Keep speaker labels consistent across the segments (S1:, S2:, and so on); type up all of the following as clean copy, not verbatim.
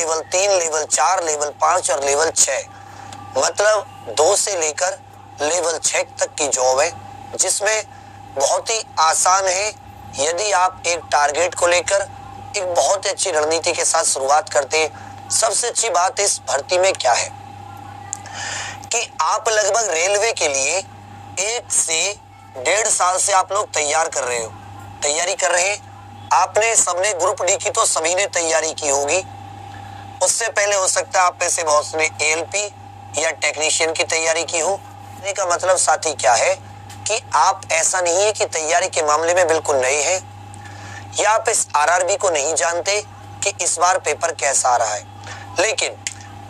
S1: Level 3, level 4, level 5 और level 6, मतलब 2 से लेकर लेवल 6 तक की जॉब है, जिसमें बहुत ही आसान है यदि आप एक टारगेट को लेकर एक बहुत ही अच्छी रणनीति के साथ शुरुआत करते हैं। सबसे अच्छी बात इस भर्ती में क्या है कि आप लगभग रेलवे के लिए 1 से 1.5 साल से आप लोग तैयारी कर रहे हैं। आपने सबने ग्रुप डी की तो सभी ने तैयारी की होगी। उससे पहले हो सकता है आप में से बहुत ने एएलपी या टेक्नीशियन की तैयारी की हो। का मतलब साथी क्या है कि आप ऐसा नहीं है कि तैयारी के मामले में बिल्कुल नए हैं या आप इस आरआरबी को नहीं जानते कि इस बार पेपर कैसा आ रहा है, लेकिन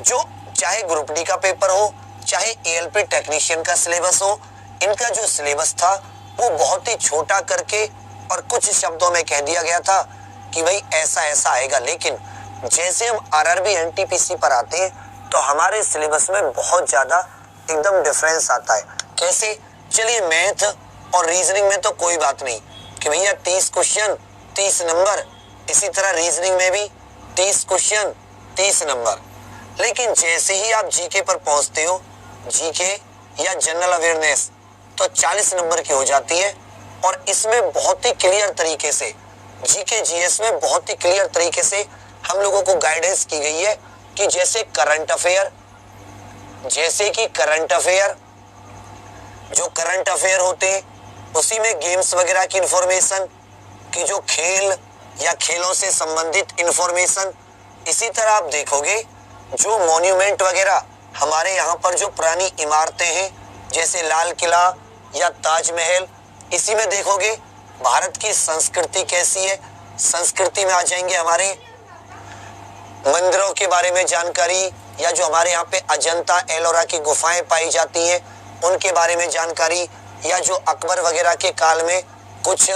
S1: जो चाहे ग्रुप डी का पेपर हो, चाहे एएलपी टेक्नीशियन का सिलेबस हो, इनका जो सिलेबस था वो बहुत ही छोटा करके और कुछ शब्दों में कह दिया गया था कि भाई ऐसा ऐसा आएगा। लेकिन जैसे हम आरआरबी एनटीपीसी पर आते हैं तो हमारे सिलेबस में बहुत ज्यादा एकदम डिफरेंस आता है। कैसे? चलिए, मैथ और रीजनिंग में तो कोई बात नहीं कि भैया 30 क्वेश्चन 30 नंबर, इसी तरह रीजनिंग में भी 30 क्वेश्चन 30 नंबर। लेकिन जैसे ही आप जीके पर पहुंचते हो, जीके या जनरल अवेयरनेस, तो 40 नंबर की हो जाती है। और इसमें बहुत ही क्लियर तरीके से जीके जीएस में बहुत ही क्लियर तरीके से हम लोगों को गाइडेंस की गई है कि जैसे करंट अफेयर जो करंट अफेयर होते हैं उसी में गेम्स वगैरह की इंफॉर्मेशन, की जो खेल या खेलों से संबंधित इंफॉर्मेशन। इसी तरह आप देखोगे जो मॉन्यूमेंट वगैरह हमारे यहाँ पर जो पुरानी इमारतें हैं जैसे लाल किला या ताजमहल, इसी में देखोगे भारत की संस्कृति कैसी है। संस्कृति में आ जाएंगे हमारे मंदिरों के बारे में जानकारी, या जो हमारे यहाँ पे अजंता एलोरा की गुफाएं पाई जाती हैं उनके बारे में जानकारी, या जो अकबर वगैरह के काल में कुछ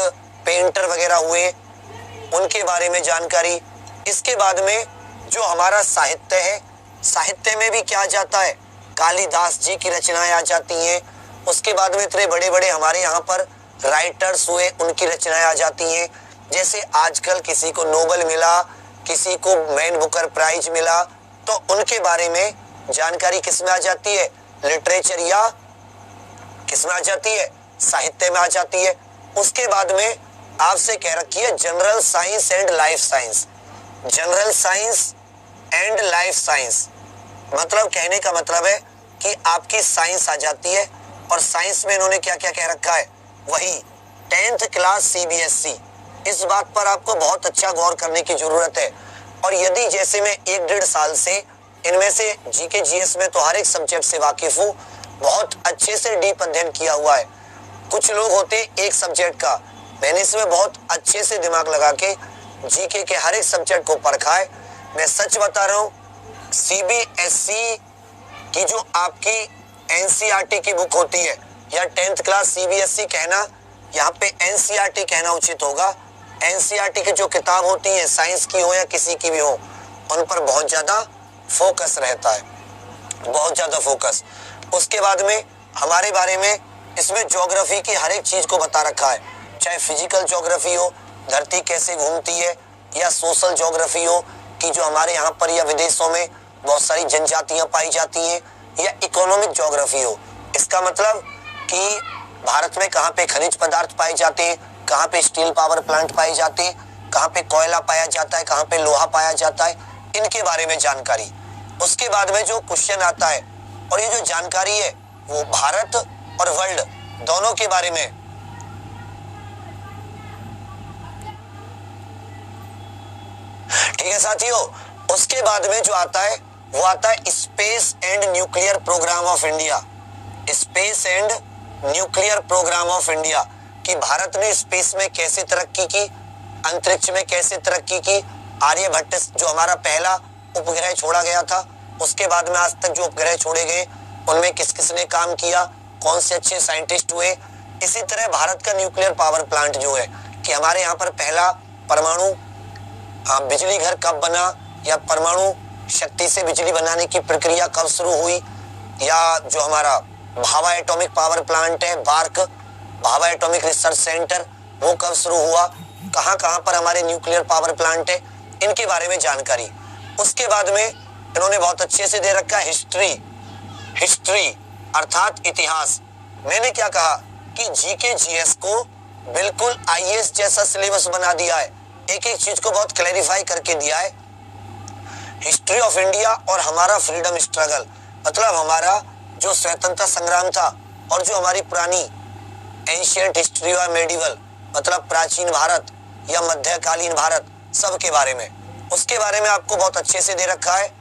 S1: पेंटर वगैरह हुए उनके बारे में जानकारी। इसके बाद में जो हमारा साहित्य है, साहित्य में भी क्या आ जाता है, कालिदास जी की रचनाएं आ जाती हैं। उसके बाद में इतने बड़े बड़े हमारे यहाँ पर राइटर्स हुए, उनकी रचनाएं आ जाती हैं। जैसे आजकल किसी को नोबेल मिला, किसी को मैन बुकर प्राइज मिला, तो उनके बारे में जानकारी किसमें आ जाती है, लिटरेचर या किसमें आ जाती है, साहित्य में आ जाती है। उसके बाद में आपसे कह रखी है general science and life science. General science and life science मतलब कहने का मतलब है कि आपकी साइंस आ जाती है। और साइंस में इन्होंने क्या क्या कह रखा है, वही 10th क्लास सीबीएसई। इस बात पर आपको बहुत अच्छा गौर करने की जरूरत है। और यदि जैसे मैं 1-1.5 साल से इनमें से जीके जीएस में तो हर एक सब्जेक्ट से वाकिफ हूँ, बहुत अच्छे से डीप अध्ययन किया हुआ है। कुछ लोग होते एक सब्जेक्ट का, मैंने इसमें बहुत अच्छे से दिमाग लगा के जीके के हर एक सब्जेक्ट को परखा है। मैं सच बता रहा हूँ, सीबीएसई की जो आपकी एनसीईआरटी की बुक होती है, या 10th क्लास सीबीएसई कहना, यहाँ पे एनसीईआरटी कहना उचित होगा। एनसीईआरटी की जो किताब होती है, साइंस की हो या किसी की भी हो, उन पर बहुत ज्यादा फोकस रहता है, बहुत ज्यादा फोकस। उसके बाद में हमारे बारे में इसमें ज्योग्राफी की हर एक चीज को बता रखा है, चाहे फिजिकल ज्योग्राफी हो, धरती कैसे घूमती है, या सोशल ज्योग्राफी हो कि जो हमारे यहाँ पर या विदेशों में बहुत सारी जनजातियां पाई जाती हैं, या इकोनॉमिक ज्योग्राफी हो। इसका मतलब कि भारत में कहाँ पे खनिज पदार्थ पाए जाते हैं, कहाँ पे स्टील पावर प्लांट पाए जाते हैं, कहाँ पे कोयला पाया जाता है, कहाँ पे लोहा पाया जाता है, इनके बारे में जानकारी। उसके बाद में जो क्वेश्चन आता है, और ये जो जानकारी है वो भारत और वर्ल्ड दोनों के बारे में। ठीक है साथियों, उसके बाद में जो आता है वो आता है space and nuclear programme of India. Space and nuclear programme of India कि भारत ने स्पेस में कैसे तरक्की की, अंतरिक्ष में कैसे तरक्की की। आर्यभट्ट जो हमारा पहला उपग्रह छोड़ा गया था, उसके बाद में आज तक जो उपग्रह छोड़े गए उनमें किस किसने काम किया, कौन से अच्छे साइंटिस्ट हुए। इसी तरह भारत का न्यूक्लियर पावर प्लांट जो है कि हमारे यहाँ पर पहला परमाणु बिजली घर कब बना, या परमाणु शक्ति से बिजली बनाने की प्रक्रिया कब शुरू हुई, या जो हमारा भाभा एटॉमिक पावर प्लांट है, BARC Bhabha atomic research centre, वो कब शुरू हुआ, कहाँ कहाँ पर हमारे न्यूक्लियर पावर प्लांट है, इनके बारे में जानकारी। उसके बाद में इन्होंने बहुत अच्छे से दे रखा है हिस्ट्री अर्थात इतिहास। मैंने क्या कहा कि जीके जीएस को बिल्कुल आईएएस जैसा सिलेबस बना दिया है, एक एक चीज को बहुत क्लैरिफाई करके दिया है। हिस्ट्री ऑफ इंडिया और हमारा फ्रीडम स्ट्रगल, मतलब हमारा जो स्वतंत्रता संग्राम था और जो हमारी पुरानी एंशिएंट हिस्ट्री और मेडिवल, मतलब प्राचीन भारत या मध्यकालीन भारत, सब के बारे में, उसके बारे में आपको बहुत अच्छे से दे रखा है।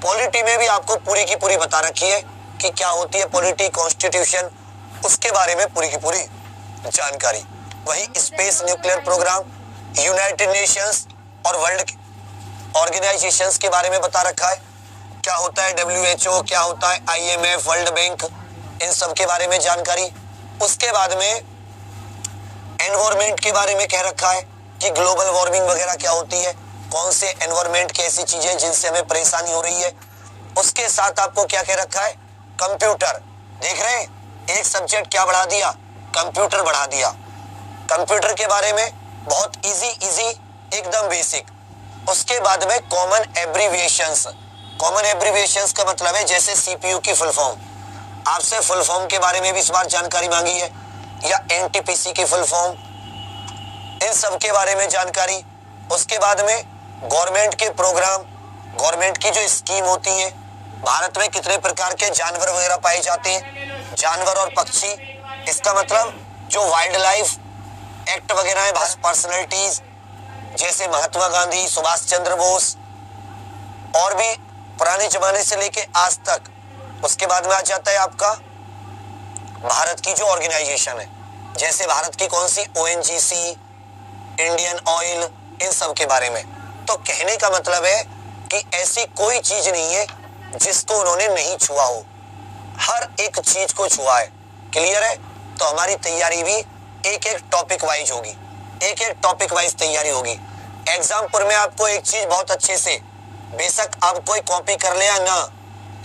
S1: पॉलिटी में भी आपको पूरी की पूरी बता रखी है कि क्या होती है पॉलिटी, कॉन्स्टिट्यूशन, उसके बारे में पूरी की पूरी जानकारी। वही space nuclear programme, United Nations और वर्ल्ड ऑर्गेनाइजेशंस के बारे में बता रखा है। क्या होता है WHO, क्या होता है IMF, वर्ल्ड बैंक, इन सब के बारे में जानकारी। उसके बाद में एनवायरमेंट के बारे में कह रखा है कि ग्लोबल वार्मिंग वगैरह क्या होती है, कौन से एनवायरमेंट की ऐसी चीजें जिनसे हमें परेशानी हो रही है। उसके साथ आपको क्या कह रखा है, कंप्यूटर। देख रहे हैं, एक सब्जेक्ट क्या बढ़ा दिया, कंप्यूटर बढ़ा दिया। कंप्यूटर के बारे में बहुत इजी एकदम बेसिक। उसके बाद में कॉमन एब्रीविएशंस का मतलब है जैसे CPU की फुल फॉर्म, आपसे फुल फॉर्म के बारे में भी इस बार जानकारी मांगी है, या NTPC की फुल फॉर्म, इन सब के बारे में जानकारी। उसके बाद में गवर्नमेंट के प्रोग्राम, गवर्नमेंट की जो स्कीम होती है, भारत में कितने प्रकार के जानवर वगैरह पाए जाते हैं, जानवर और पक्षी, इसका मतलब जो वाइल्ड लाइफ एक्ट वगैरह है, पर्सनैलिटीज जैसे महात्मा गांधी, सुभाष चंद्र बोस और भी पुराने जमाने से लेके आज तक। उसके बाद में आ जाता है आपका भारत की जो ऑर्गेनाइजेशन है, जैसे भारत की कौन सी ONGC, इंडियन ऑयल, इन सब के बारे में। तो कहने का मतलब है कि ऐसी कोई चीज नहीं है जिसको उन्होंने नहीं छुआ हो, हर एक चीज को छुआ है। क्लियर है? तो हमारी तैयारी भी एक एक टॉपिक वाइज होगी, एक एक टॉपिक वाइज तैयारी होगी। एग्जाम में आपको एक चीज बहुत अच्छे से, बेशक आप कोई कॉपी कर ले या ना,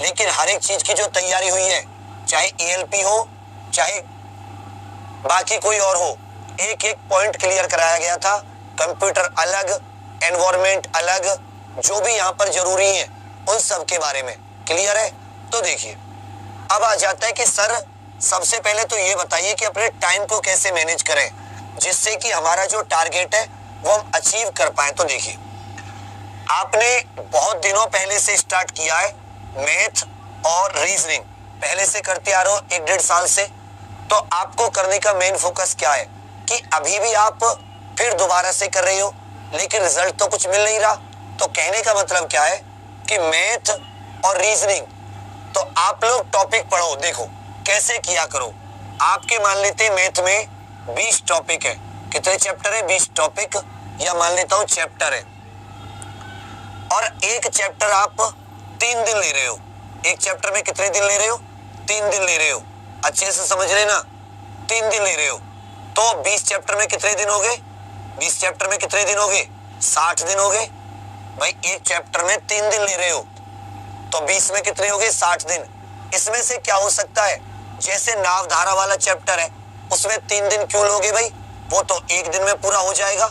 S1: लेकिन हर एक चीज की जो तैयारी हुई है, चाहे ELP हो चाहे बाकी कोई और हो, एक एक पॉइंट क्लियर कराया गया था। कंप्यूटर अलग, एनवायरमेंट अलग, जो भी यहाँ पर जरूरी है उन सब के बारे में। क्लियर है? तो देखिए, अब आ जाता है कि सर सबसे पहले तो ये बताइए कि अपने टाइम को कैसे मैनेज करें जिससे कि हमारा जो टारगेट है वो हम अचीव कर पाए। तो देखिए, आपने बहुत दिनों पहले से स्टार्ट किया है मैथ और रीजनिंग, पहले से करते आ रहे हो 1-1.5 साल से। तो आपको करने का मेन फोकस क्या है कि अभी भी आप फिर दोबारा से कर रहे हो लेकिन रिजल्ट तो कुछ मिल नहीं रहा। तो कहने का मतलब क्या है कि मैथ और रीजनिंग, तो आप लोग टॉपिक पढ़ो। देखो कैसे किया करो, आपके मान लेते हैं मैथ में 20 टॉपिक है, कितने चैप्टर है, 20 टॉपिक, या मान लेता हूं चैप्टर है, और एक चैप्टर आप 3 दिन ले रहे हो। एक चैप्टर में कितने दिन ले रहे हो, 3 दिन ले रहे हो। अच्छे से समझ लेना, 3 दिन ले रहे हो। तो 20 चैप्टर में कितने दिन हो गए, 20 चैप्टर में कितने दिन हो गए, 60 दिन हो गए। भाई एक चैप्टर में 3 दिन ले रहे हो तो 20 में कितने हो गए, 60 दिन। इसमें से क्या हो सकता है, जैसे नावधारा वाला चैप्टर है उसमें 3 दिन क्यों लोगे भाई, वो तो 1 दिन में पूरा हो जाएगा।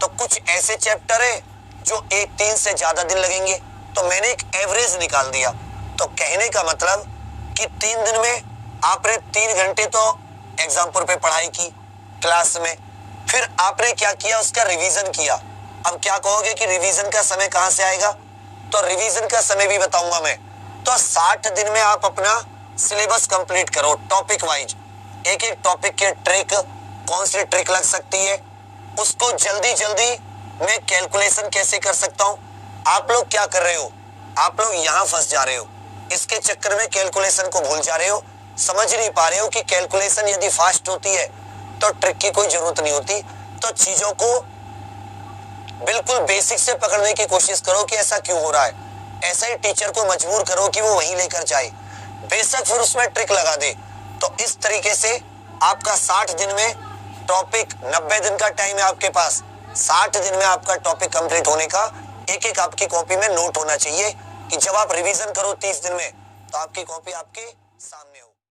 S1: तो कुछ ऐसे चैप्टर है जो 3 से ज्यादा दिन लगेंगे, तो मैंने एक एवरेज निकाल दिया। तो कहने का मतलब कि 3 दिन में आपने 3 घंटे तो एग्जाम्पल पे पढ़ाई की क्लास में, फिर आपने क्या किया, उसका रिवीजन किया। अब क्या कहोगे कि रिवीजन का समय कहां से आएगा, तो रिवीजन का समय भी बताऊंगा मैं। तो 60 दिन में आप अपना सिलेबस कंप्लीट करो टॉपिक वाइज, एक एक टॉपिक के ट्रिक, कौन सी ट्रिक लग सकती है, उसको जल्दी जल्दी मैं कैलकुलेशन कैसे कर सकता हूं। आप लोग क्या कर रहे हो, आप लोग यहां फंस जा रहे हो, इसके चक्कर में कैलकुलेशन को भूल जा रहे हो, समझ नहीं पा रहे हो कि कैलकुलेशन यदि फास्ट होती है तो ट्रिक की कोई जरूरत नहीं होती। तो चीजों को बिल्कुल बेसिक से पकड़ने की कोशिश करो कि ऐसा क्यों हो रहा है, ऐसा ही टीचर को मजबूर करो कि वो वहीं लेकर जाए, बेशक फिर उसमें ट्रिक लगा दे। तो इस तरीके से आपका 60 दिन में टॉपिक, 90 दिन का टाइम है आपके पास, 60 दिन में आपका टॉपिक कंप्लीट होने का एक एक आपकी कॉपी में नोट होना चाहिए कि जब आप रिवीजन करो 30 दिन में तो आपकी कॉपी आपके सामने हो।